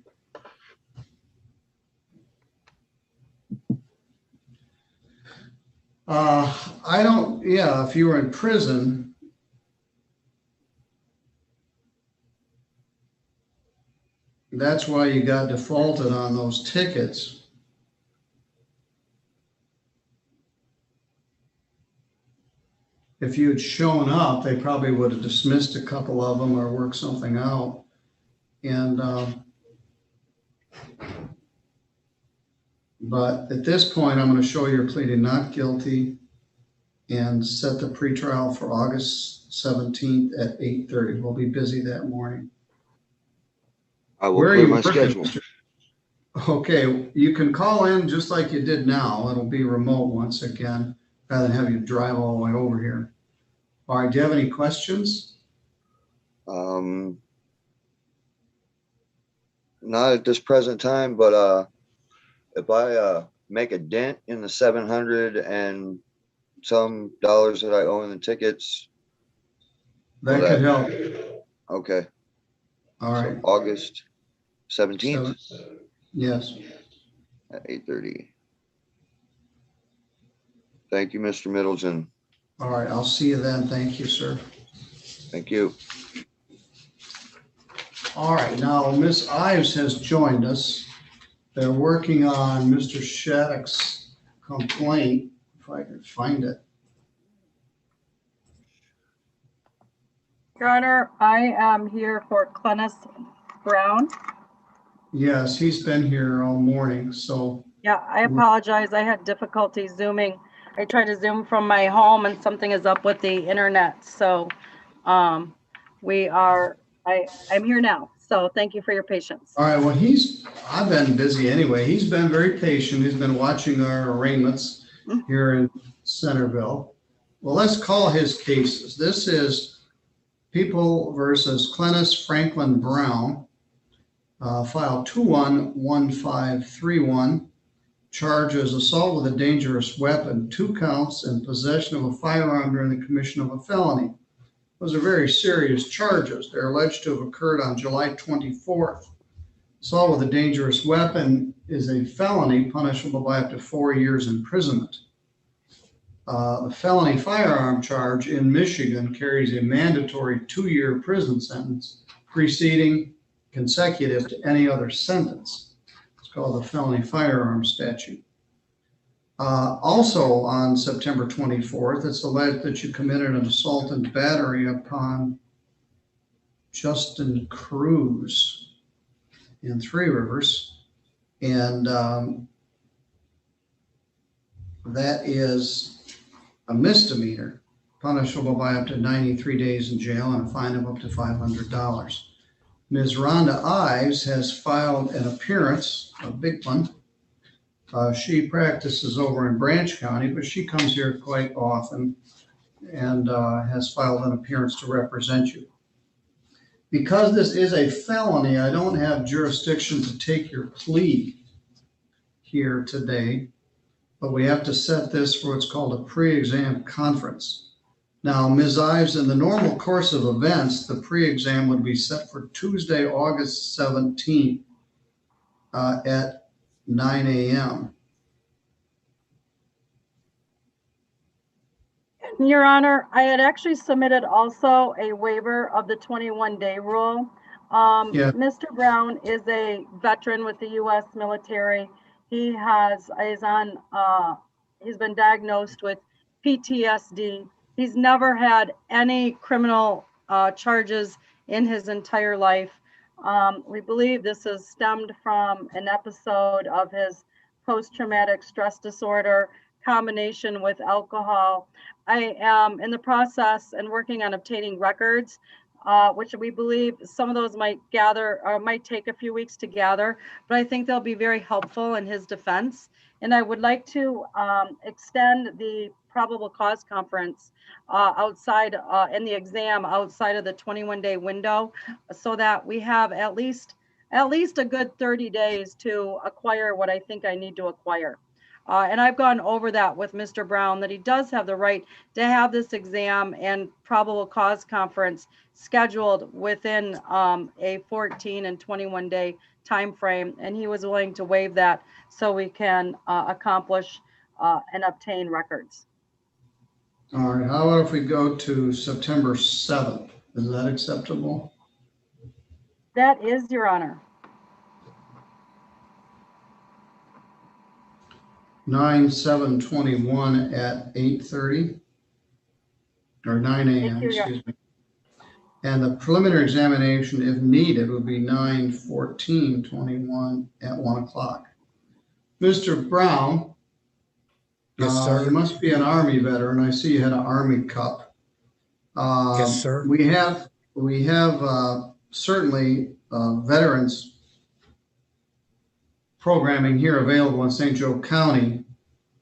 Speaker 1: If you were in prison, that's why you got defaulted on those tickets. If you had shown up, they probably would have dismissed a couple of them or worked something out. And, but at this point, I'm going to show you're pleading not guilty and set the pretrial for August 17th at 8:30. We'll be busy that morning.
Speaker 13: I will clear my schedule.
Speaker 1: Okay, you can call in just like you did now. It'll be remote once again, rather than have you drive all the way over here. All right, do you have any questions?
Speaker 13: Not at this present time, but if I make a dent in the 700 and some dollars that I owe in the tickets,
Speaker 1: that could help.
Speaker 13: Okay.
Speaker 1: All right.
Speaker 13: So August 17th?
Speaker 1: Yes.
Speaker 13: At 8:30. Thank you, Mr. Middleton.
Speaker 1: All right, I'll see you then. Thank you, sir.
Speaker 13: Thank you.
Speaker 1: All right, now Miss Ives has joined us. They're working on Mr. Shattuck's complaint, if I can find it.
Speaker 14: Your Honor, I am here for Clennis Brown.
Speaker 1: Yes, he's been here all morning, so.
Speaker 14: Yeah, I apologize. I had difficulty Zooming. I tried to Zoom from my home and something is up with the internet. So I'm here now. So thank you for your patience.
Speaker 1: All right, well, I've been busy anyway. He's been very patient. He's been watching our arraignments here in Centerville. Well, let's call his cases. This is People versus Clennis Franklin Brown. File 211531, charges assault with a dangerous weapon, 2 counts, and possession of a firearm during the commission of a felony. Those are very serious charges. They're alleged to have occurred on July 24th. Assault with a dangerous weapon is a felony punishable by up to 4 years imprisonment. The felony firearm charge in Michigan carries a mandatory 2-year prison sentence preceding consecutive to any other sentence. It's called the felony firearm statute. Also on September 24th, it's alleged that you committed an assault and battery upon Justin Cruz in Three Rivers. And that is a misdemeanor, punishable by up to 93 days in jail and a fine of up to $500. Ms. Rhonda Ives has filed an appearance, a big one. She practices over in Branch County, but she comes here quite often and has filed an appearance to represent you. Because this is a felony, I don't have jurisdiction to take your plea here today, but we have to set this for what's called a pre-exam conference. Now, Ms. Ives, in the normal course of events, the pre-exam would be set for Tuesday, August 17th at 9 a.m.
Speaker 14: Your Honor, I had actually submitted also a waiver of the 21-day rule.
Speaker 1: Yeah.
Speaker 14: Mr. Brown is a veteran with the U.S. military. He's been diagnosed with PTSD. He's never had any criminal charges in his entire life. We believe this has stemmed from an episode of his post-traumatic stress disorder combination with alcohol. I am in the process and working on obtaining records, which we believe some of those might take a few weeks to gather, but I think they'll be very helpful in his defense. And I would like to extend the probable cause conference outside in the exam outside of the 21-day window, so that we have at least a good 30 days to acquire what I think I need to acquire. And I've gone over that with Mr. Brown, that he does have the right to have this exam and probable cause conference scheduled within a 14 and 21 day time frame, and he was willing to waive that so we can accomplish and obtain records.
Speaker 1: All right, how about if we go to September 7th? Is that acceptable?
Speaker 14: That is, Your Honor.
Speaker 1: 9/7/21 at 8:30 or 9 a.m. Excuse me. And the preliminary examination, if needed, would be 9/14/21 at 1 o'clock. Mr. Brown.
Speaker 3: Yes, sir.
Speaker 1: You must be an Army veteran. I see you had an Army Cup.
Speaker 3: Yes, sir.
Speaker 1: We have certainly veterans programming here available in St. Joe County.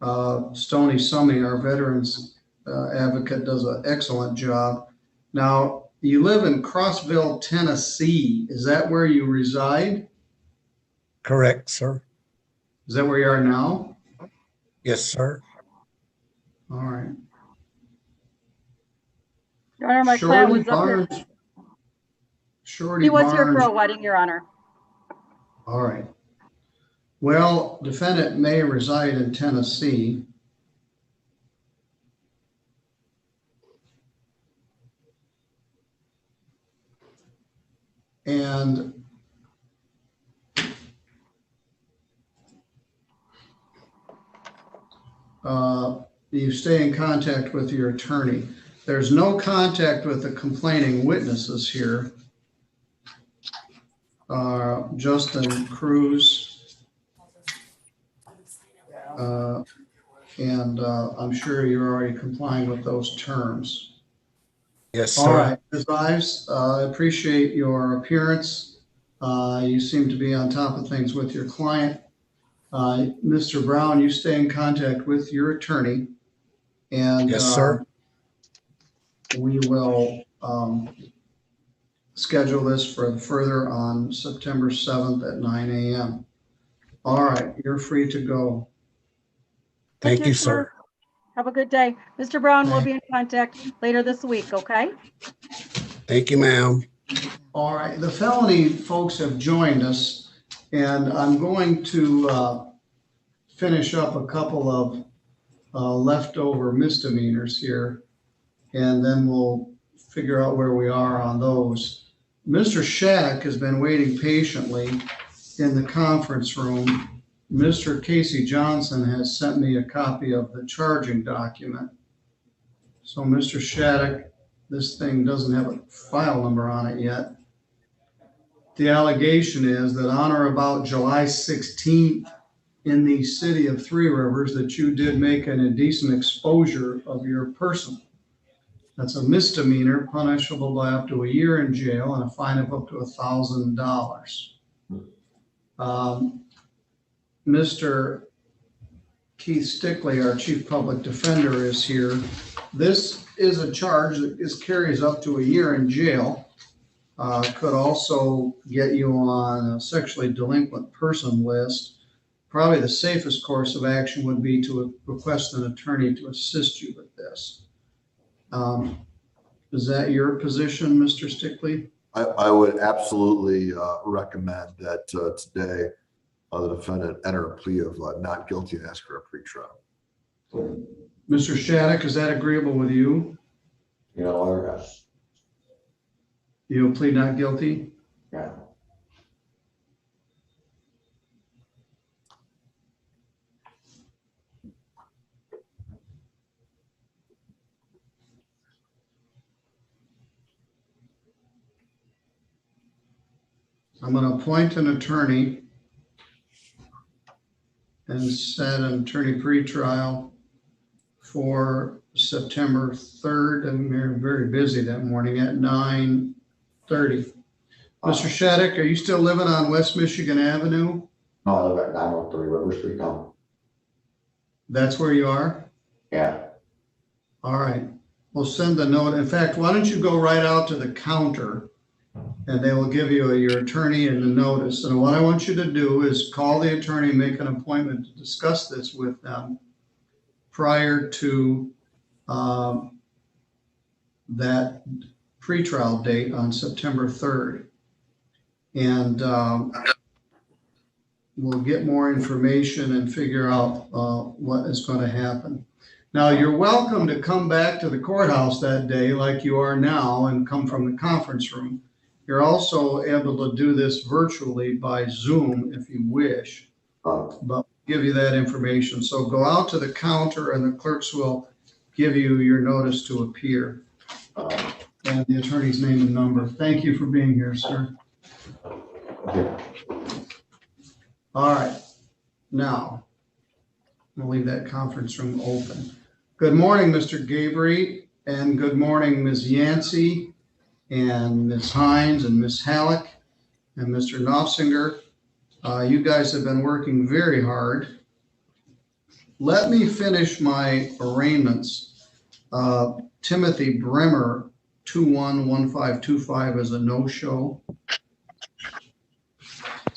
Speaker 1: Stoney Summy, our veterans advocate, does an excellent job. Now, you live in Crossville, Tennessee. Is that where you reside?
Speaker 3: Correct, sir.
Speaker 1: Is that where you are now?
Speaker 3: Yes, sir.
Speaker 1: All right.
Speaker 14: Your Honor, my client was up here.
Speaker 1: Shorty
Speaker 14: He was here for
Speaker 1: Barnes.
Speaker 14: a wedding, Your Honor.
Speaker 1: All right. Well, defendant may reside in Tennessee. And you stay in contact with your attorney. There's no contact with the complaining witnesses here. Justin Cruz. And I'm sure you're already complying with those terms.
Speaker 3: Yes, sir.
Speaker 1: All right, Ms. Ives, I appreciate your appearance. You seem to be on top of things with your client. Mr. Brown, you stay in contact with your attorney. And
Speaker 3: yes, sir.
Speaker 1: We will schedule this for further on September 7th at 9 a.m. All right, you're free to go.
Speaker 3: Thank you, sir.
Speaker 14: Have a good day. Mr. Brown will be in contact later this week, okay?
Speaker 3: Thank you, ma'am.
Speaker 1: All right, the felony folks have joined us, and I'm going to finish up a couple of leftover misdemeanors here, and then we'll figure out where we are on those. Mr. Shattuck has been waiting patiently in the conference room. Mr. Casey Johnson has sent me a copy of the charging document. So Mr. Shattuck, this thing doesn't have a file number on it yet. The allegation is that on or about July 16th in the city of Three Rivers that you did make an indecent exposure of your person. That's a misdemeanor punishable by up to a year in jail and a fine of up to $1,000. Mr. Keith Stickley, our chief public defender, is here. This is a charge that carries up to a year in jail. Could also get you on a sexually delinquent person list. Probably the safest course of action would be to request an attorney to assist you with this. Is that your position, Mr. Stickley?
Speaker 7: I would absolutely recommend that today the defendant enter a plea of not guilty and ask for a pretrial.
Speaker 1: Mr. Shattuck, is that agreeable with you?
Speaker 10: You know, yes.
Speaker 1: You'll plead not guilty?
Speaker 10: Yeah.
Speaker 1: I'm going to appoint an attorney and set an attorney pretrial for September 3rd. And we're very busy that morning at 9:30. Mr. Shattuck, are you still living on West Michigan Avenue?
Speaker 10: No, I live at 903 River Street now.
Speaker 1: That's where you are?
Speaker 10: Yeah.
Speaker 1: All right. We'll send the note. In fact, why don't you go right out to the counter and they will give you your attorney and the notice. And what I want you to do is call the attorney, make an appointment to discuss this with them prior to that pretrial date on September 3rd. And we'll get more information and figure out what is going to happen. Now, you're welcome to come back to the courthouse that day like you are now and come from the conference room. You're also able to do this virtually by Zoom if you wish, but we'll give you that information. So go out to the counter and the clerks will give you your notice to appear and the attorney's name and number. Thank you for being here, sir. All right. Now, we'll leave that conference room open. Good morning, Mr. Gabriel, and good morning, Ms. Yancey, and Ms. Hines, and Ms. Halleck, and Mr. Knopfinger. You guys have been working very hard. Let me finish my arraignments. Timothy Bremer, 211525 is a no-show.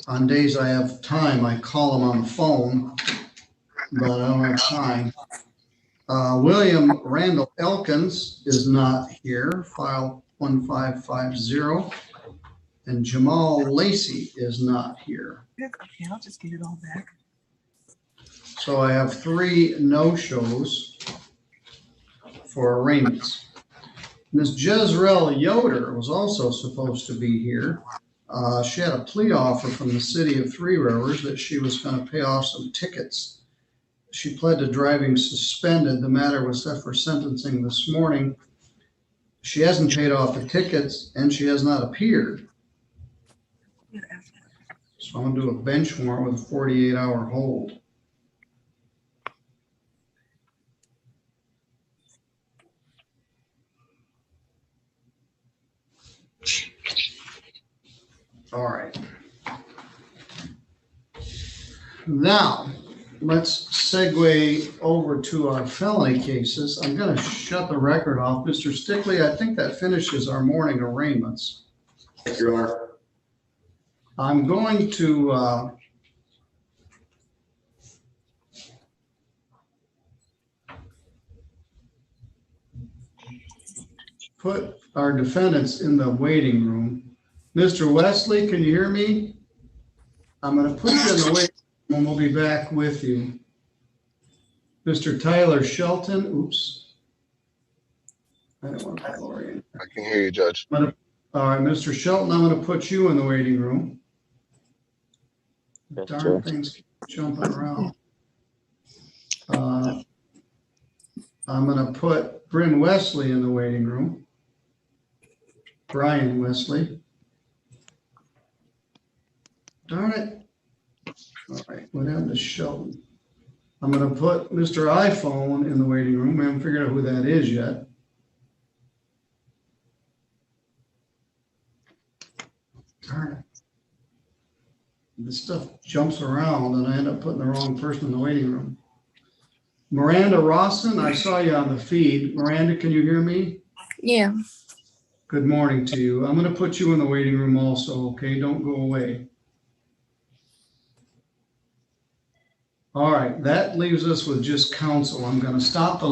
Speaker 1: On days I have time, I call him on the phone, but I don't have time. William Randall Elkins is not here, file 1550. And Jamal Lacey is not here.
Speaker 15: Okay, I'll just get it all back.
Speaker 1: So I have 3 no-shows for arraignments. Ms. Jezreel Yoder was also supposed to be here. She had a plea offer from the city of Three Rivers that she was going to pay off some tickets. She pled to driving suspended. The matter was set for sentencing this morning. She hasn't paid off the tickets and she has not appeared. So I'm going to do a bench warrant with a 48-hour hold. All right. Now, let's segue over to our felony cases. I'm going to shut the record off. Mr. Stickley, I think that finishes our morning arraignments.
Speaker 7: Your Honor.
Speaker 1: I'm going to put our defendants in the waiting room. Mr. Wesley, can you hear me? I'm going to put you in the waiting room and we'll be back with you. Mr. Tyler Shelton, oops. I don't want to put Lori in.
Speaker 16: I can hear you, Judge.
Speaker 1: All right, Mr. Shelton, I'm going to put you in the waiting room.
Speaker 5: Yes,
Speaker 1: Darn
Speaker 5: sir.
Speaker 1: things keep jumping around. I'm going to put Bryn Wesley in the waiting room. Brian Wesley. Darn it. All right, what happened to Shelton? I'm going to put Mr. iPhone in the waiting room. We haven't figured out who that is yet. Darn it. This stuff jumps around and I end up putting the wrong person in the waiting room. Miranda Rawson, I saw you on the feed. Miranda, can you hear me?
Speaker 17: Yeah.
Speaker 1: Good morning to you. I'm going to put you in the waiting room also, okay? Don't go away. All right, that leaves us with just counsel. I'm going to stop the